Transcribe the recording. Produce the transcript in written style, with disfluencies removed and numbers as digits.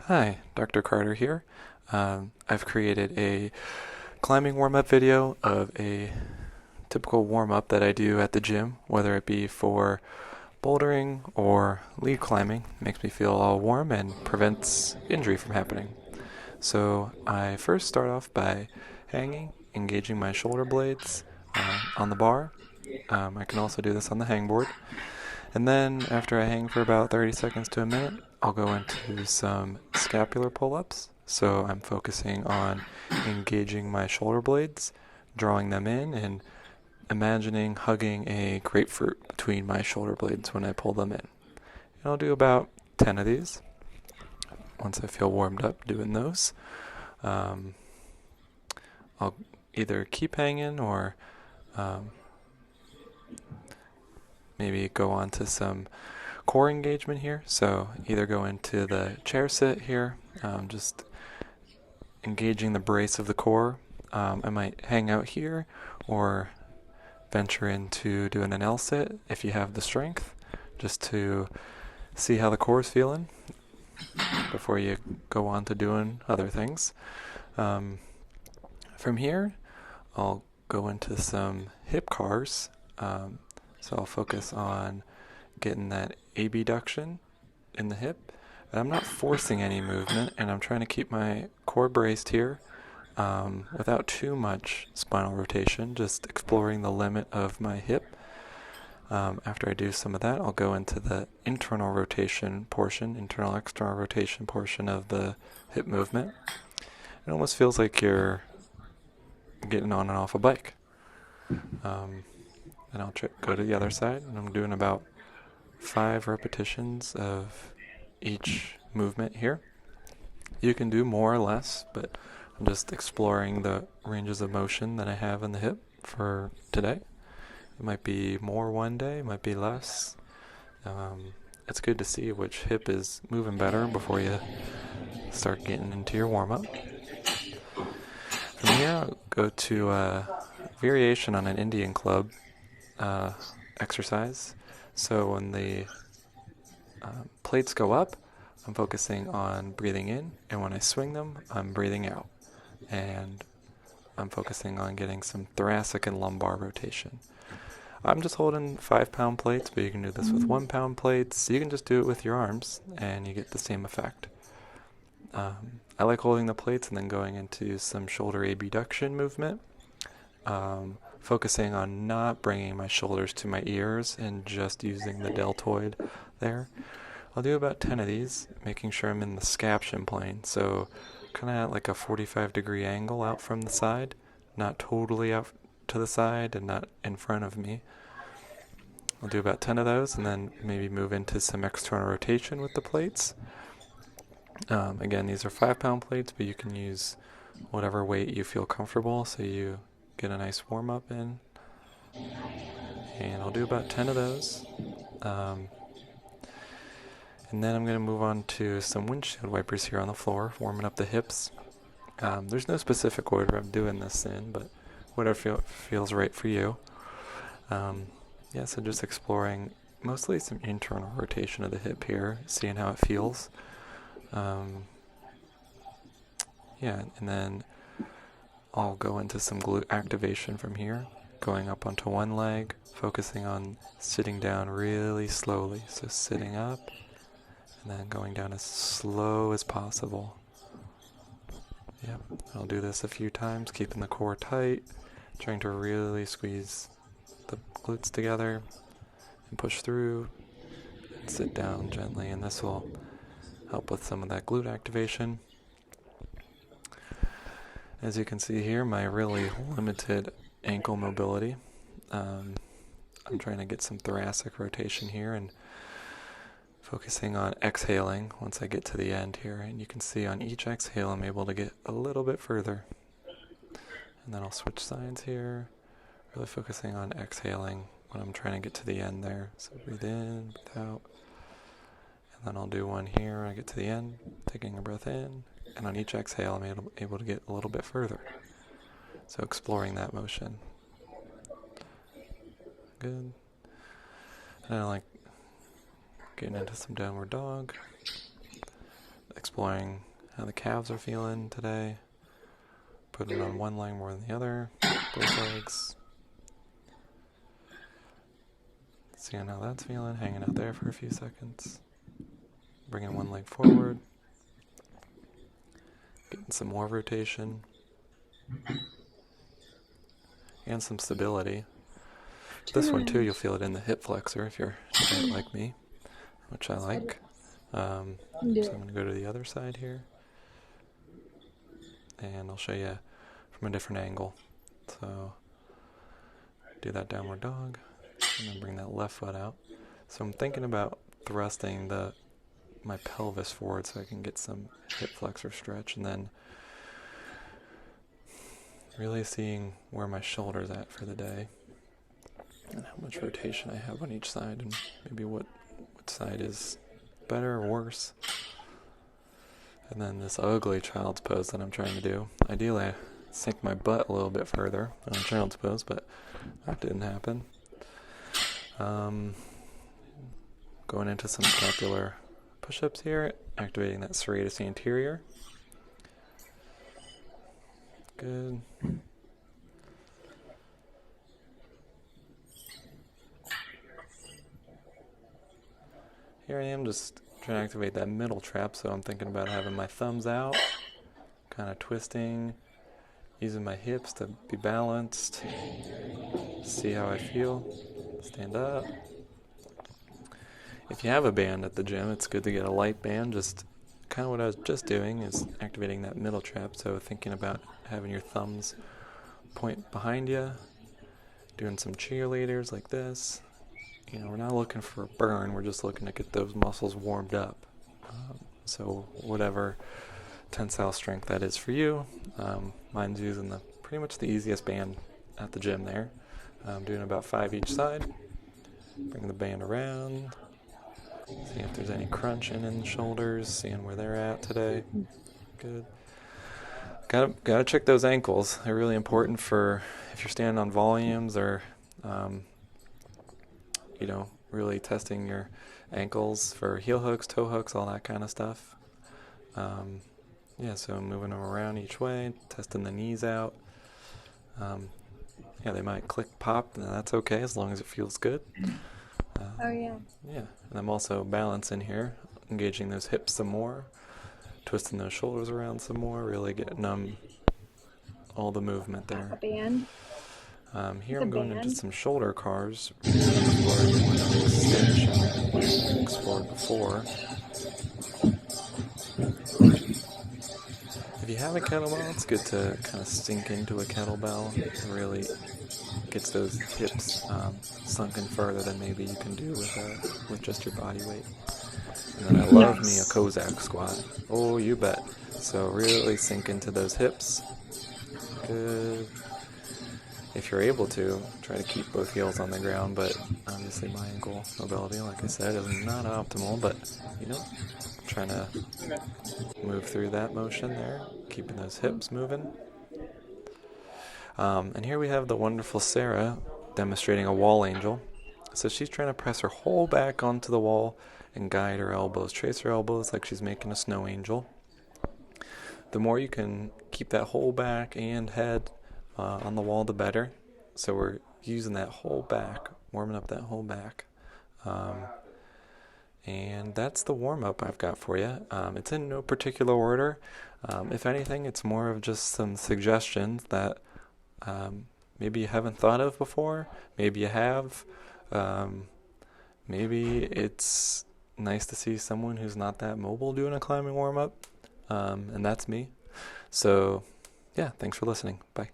Hi, Dr. Carter here. I've created a climbing warm-up video of a typical warm-up that I do at the gym, whether it be for bouldering or lead climbing. Makes me feel all warm and prevents injury from happening. So I first start off by hanging, engaging my shoulder blades on the bar. I can also do this on the hangboard. And then after I hang for about 30 seconds to a minute, I'll go into some scapular pull-ups. So I'm focusing on engaging my shoulder blades, drawing them in, and imagining hugging a grapefruit between my shoulder blades when I pull them in. And I'll do about 10 of these once I feel warmed up doing those. Um, I'll either keep hanging or um, maybe go on to some core engagement here. So either go into the chair sit here, just engaging the brace of the core. I might hang out here or venture into doing an L sit if you have the strength, just to see how the core is feeling before you go on to doing other things. From here, I'll go into some hip cars. So I'll focus on getting that abduction in the hip. And I'm not forcing any movement, and I'm trying to keep my core braced here without too much spinal rotation, just exploring the limit of my hip. After I do some of that, I'll go into the internal rotation portion, internal external rotation portion of the hip movement. It almost feels like you're getting on and off a bike. And I'll go to the other side, and I'm doing about 5 repetitions of each movement here. You can do more or less, but I'm just exploring the ranges of motion that I have in the hip for today. It might be more one day, it might be less. It's good to see which hip is moving better before you start getting into your warm-up. From here, I'll go to a variation on an Indian club exercise. So when the plates go up, I'm focusing on breathing in, and when I swing them, I'm breathing out. And I'm focusing on getting some thoracic and lumbar rotation. I'm just holding 5-pound plates, but you can do this with 1-pound plates. You can just do it with your arms, and you get the same effect. I like holding the plates and then going into some shoulder abduction movement, focusing on not bringing my shoulders to my ears and just using the deltoid there. I'll do about 10 of these, making sure I'm in the scaption plane, so kind of at like a 45-degree angle out from the side, not totally out to the side and not in front of me. I'll do about 10 of those and then maybe move into some external rotation with the plates. Again, these are 5-pound plates, but you can use whatever weight you feel comfortable so you get a nice warm-up in. And I'll do about 10 of those. And then I'm going to move on to some windshield wipers here on the floor, warming up the hips. There's no specific order I'm doing this in, but whatever feels right for you. So just exploring mostly some internal rotation of the hip here, seeing how it feels. And then I'll go into some glute activation from here, going up onto one leg, focusing on sitting down really slowly. So sitting up, and then going down as slow as possible. I'll do this a few times, keeping the core tight, trying to really squeeze the glutes together and push through and sit down gently, and this will help with some of that glute activation. As you can see here, my really limited ankle mobility. I'm trying to get some thoracic rotation here and focusing on exhaling once I get to the end here. And you can see on each exhale I'm able to get a little bit further. And then I'll switch sides here, really focusing on exhaling when I'm trying to get to the end there. So breathe in, breathe out. And then I'll do one here when I get to the end, taking a breath in. And on each exhale I'm able to get a little bit further. So exploring that motion. Good. And I like getting into some downward dog. exploring how the calves are feeling today. Putting on one leg more than the other, both legs. Seeing how that's feeling, hanging out there for a few seconds. Bringing one leg forward. Getting some more rotation. And some stability. This one too, you'll feel it in the hip flexor if you're like me, which I like. So I'm going to go to the other side here. And I'll show you from a different angle. So do that downward dog, and then bring that left foot out. So I'm thinking about thrusting my pelvis forward so I can get some hip flexor stretch, and then really seeing where my shoulder's at for the day, and how much rotation I have on each side, and maybe what side is better or worse. And then this ugly child's pose that I'm trying to do. Ideally, I sink my butt a little bit further on child's pose, but that didn't happen. Going into some scapular push-ups here, activating that serratus anterior. Good. Here I am just trying to activate that middle trap, so I'm thinking about having my thumbs out, kind of twisting, using my hips to be balanced, see how I feel, stand up. If you have a band at the gym, it's good to get a light band. Just kind of what I was just doing is activating that middle trap, so thinking about having your thumbs point behind you, doing some cheerleaders like this. You know, we're not looking for a burn, we're just looking to get those muscles warmed up. So whatever tensile strength that is for you. Mine's using pretty much the easiest band at the gym there. I'm doing about 5 each side. Bring the band around. See if there's any crunching in the shoulders, seeing where they're at today. Good. Gotta check those ankles. They're really important for if you're standing on volumes or really testing your ankles for heel hooks, toe hooks, all that kind of stuff. So moving them around each way, testing the knees out. They might click, pop, and that's okay as long as it feels good. Yeah, and I'm also balancing here, engaging those hips some more, twisting those shoulders around some more, really getting all the movement there. A band. Here I'm going into some shoulder cars, exploring extension we explored before. If you have a kettlebell, it's good to kind of sink into a kettlebell. It really gets those hips sunken further than maybe you can do with just your body weight. And then I love me a Cossack squat. Oh, you bet. So really sink into those hips. Good. If you're able to, try to keep both heels on the ground, but obviously my ankle mobility, like I said, is not optimal, but, trying to move through that motion there, keeping those hips moving. And here we have the wonderful Sarah demonstrating a wall angel. So she's trying to press her whole back onto the wall and guide her elbows, trace her elbows like she's making a snow angel. The more you can keep that whole back and head on the wall, the better. So we're using that whole back, warming up that whole back. And that's the warm-up I've got for you. It's in no particular order. If anything, it's more of just some suggestions that maybe you haven't thought of before. Maybe you have. Maybe it's nice to see someone who's not that mobile doing a climbing warm-up. And that's me. So, yeah, thanks for listening. Bye.